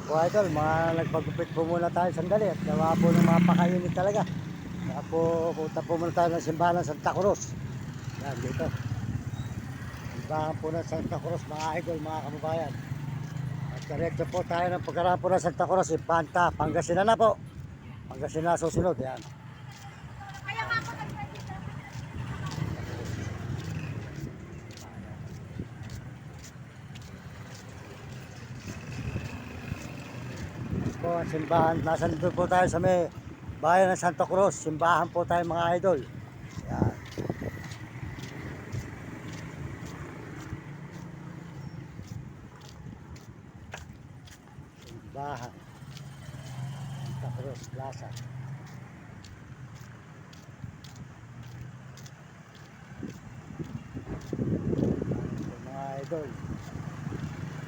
Po idol, mga nagpagupit po muna tayo sandali at gawa po ng mga pakainit talaga. Kaya po, punta po muna tayo ng simbahan ng Santa Cruz. Yan, dito. Simbahan po ng Santa Cruz, mga idol, mga kababayan. At diretso po tayo ng pagkaraan po ng Santa Cruz, Infanta, Pangasinan na po. Pangasinan susunod, yan. Po ang simbahan, nasa dito po tayo sa may bayan ng Santa Cruz. Simbahan po tayo mga idol. Yan. Simbahan Santa Cruz Plaza. Yan, mga idol.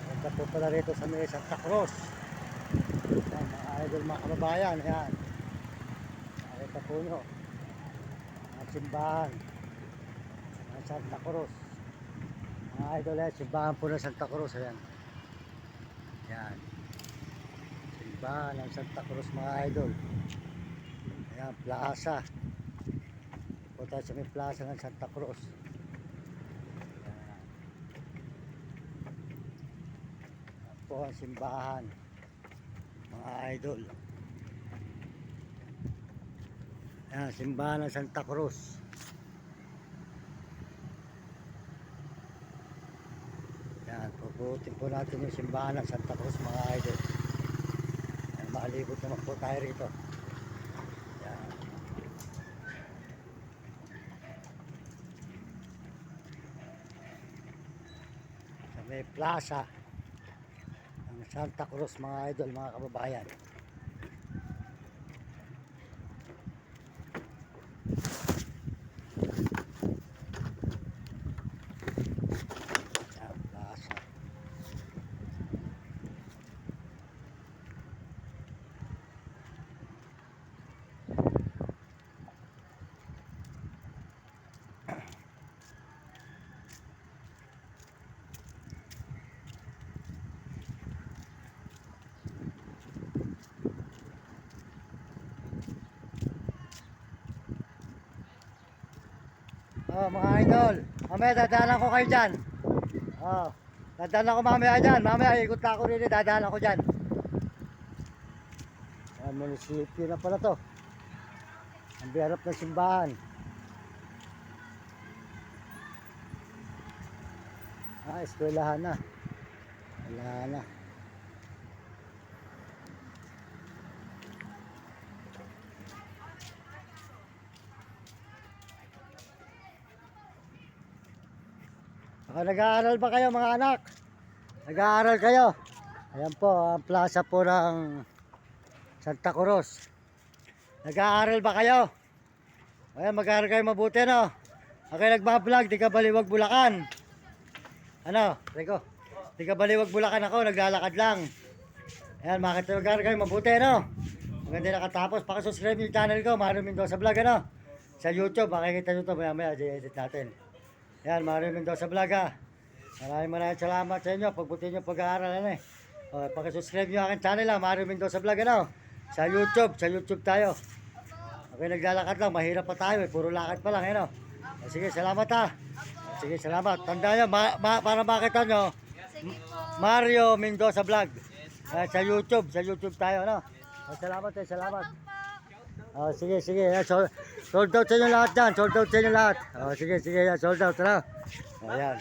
Punta po pala rito sa may Santa Cruz. Yan, mga idol, mga kababayan. Yan. Nakita po nyo. Ang simbahan ng Santa Cruz. Mga idol, yan. Simbahan po ng Santa Cruz. Ayan. Yan. Simbahan ng Santa Cruz, mga idol. Ayan, plaza. Po tayo sa may plaza ng Santa Cruz. Ayan. Yan po ang simbahan, mga idol. Ayan, simbahan ng Santa Cruz. Yan, puputin po natin yung simbahan ng Santa Cruz, mga idol. Yan, makalibot naman po tayo rito. Yan. Sa may plaza ng Santa Cruz, mga idol, mga kababayan. Yan, plaza. Oh, mga idol, mamaya dadaanan ko kayo dyan. Oh, dadaanan ko mamaya dyan. Mamaya ikot na ako rin, dadaanan ko dyan. Yan, munisipyo na pala to. Ang biharap ng simbahan. Ah, eskwelahan na. Wala na. Nag-aaral ba kayo, mga anak? Nag-aaral kayo? Ayan po, ang plaza po ng Santa Cruz. Nag-aaral ba kayo? Ayan, mag-aaral kayo mabuti, no? Ako nagbablog, di ka baliwag Bulacan. Ano, Rico? Di ka baliwag Bulacan ako, naglalakad lang. Ayan, makita mag-aaral kayo mabuti, no? Maganda nakatapos, pakasubscribe yung channel ko, Mario Mendoza Vlog, ano? Sa YouTube, makikita nyo ito, maya-maya, i-edit natin. Ayan, Mario Mendoza Vlog, ha? Maraming salamat sa inyo, pagbuti nyo pag-aaral, ano eh. Pakasubscribe nyo aking channel, ha? Mario Mendoza Vlog, ano? Sa YouTube tayo. Okay, naglalakad lang, mahirap pa tayo, eh. Puro lakad pa lang, ano? Sige, salamat, ha? Sige, salamat. Tandaan nyo, para makita nyo, Mario Mendoza Vlog. Sa YouTube tayo, ano? Salamat, salamat. Sige, sold out sa inyo lahat dyan. Sold out sa inyo lahat. Sige, sold out na. Ayan.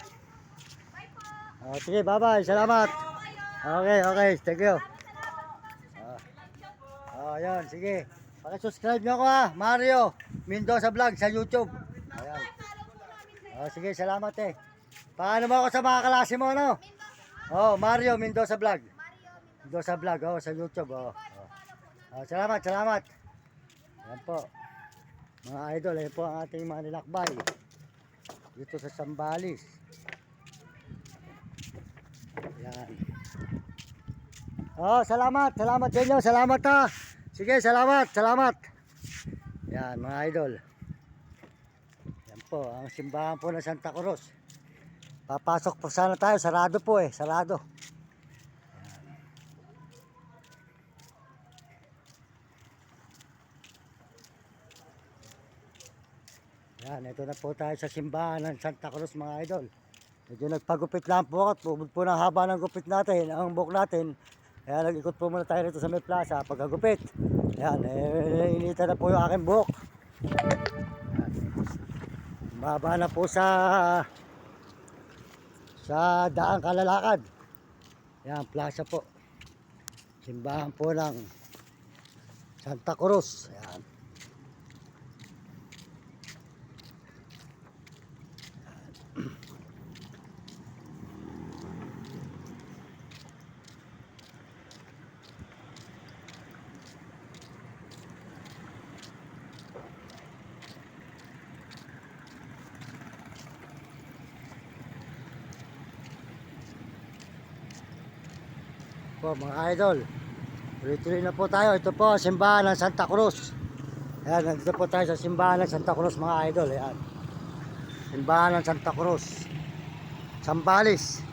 Sige, bye-bye. Salamat. Okay. Thank you. Ayan, sige. Pakisubscribe nyo ako, ha. Mario Mendoza Vlog sa YouTube. Ayan. Sige, salamat, eh. Paano mo ako sa mga klase mo, ano? Mario Mendoza Vlog. Mendoza Vlog, sa YouTube, salamat. Ayan po. Mga idol, ayan po ang ating mga nilakbay. Dito sa Sambales. Ayan. Salamat sa inyo, salamat, ha. Sige, salamat. Yan, mga idol. Yan po, ang simbahan po ng Santa Cruz. Papasok po sana tayo, sarado po, sarado. Yan, ito na po tayo sa simbahan ng Santa Cruz mga idol. Medyo nagpagupit lang po ako at pumod po ng haba ng gupit natin, ang buhok natin. Kaya nag-ikot po muna tayo rito sa may plaza pagkagupit. Yan, inita na po yung aking buhok. Baba na po sa daang kalalakad. Yan, plaza po. Simbahan po ng Santa Cruz. Yan. Po mga idol, tuloy-tuloy na po tayo. Ito po simbahan ng Santa Cruz. Ayan, nandito po tayo sa simbahan ng Santa Cruz mga idol. Ayan, simbahan ng Santa Cruz, Sambales.